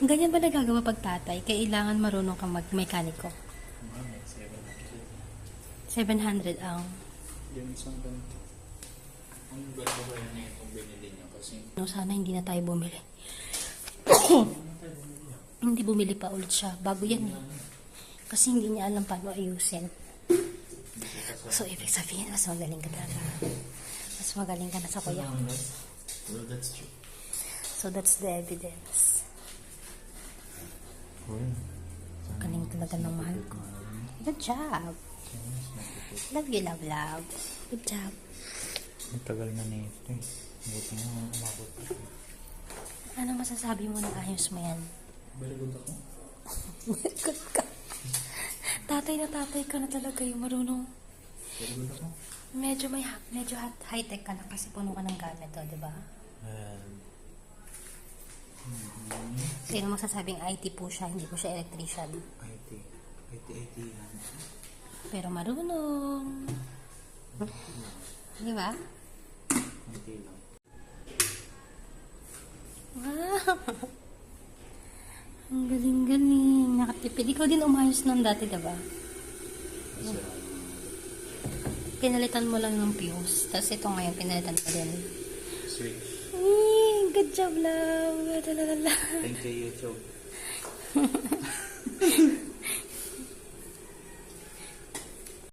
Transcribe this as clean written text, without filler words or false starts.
Ganyan ba nagagawa pag tatay? Kailangan marunong kang mag-mekaniko. Mami, 700. 700 ang... Yung isang ganito. Ang ganda ba yan na itong binili niya kasi... No, sana hindi na tayo bumili. Hindi bumili pa ulit siya. Bago yan eh. Kasi hindi niya alam paano ayusin. So, ibig sabihin, mas magaling ka talaga. Mas magaling ka na sa kuya. Well, that's true. So, that's the evidence. Galing talaga ng mahal ko. Good job. Love you, love, love. Good job. Ang tagal na nito eh. Buti nga umabot pa siya. Ano masasabi mo na ayos mo yan? Very good ako. Good ka. Tatay na tatay ka na talaga yung marunong. Very good ako. Medyo high-tech ka lang kasi puno ka ng gamit, oh, di ba? Sino magsasabing IT po siya, hindi po siya electrician. IT yan. Pero marunong. Di ba? IT lang. Wow! Ang galing-galing. Nakatipid. Ikaw din umayos nun dati, diba? Kasi Pinalitan mo lang ng fuse. Tapos ito ngayon, pinalitan mo din. switch. Good job, love. Lalala. Thank you, YouTube.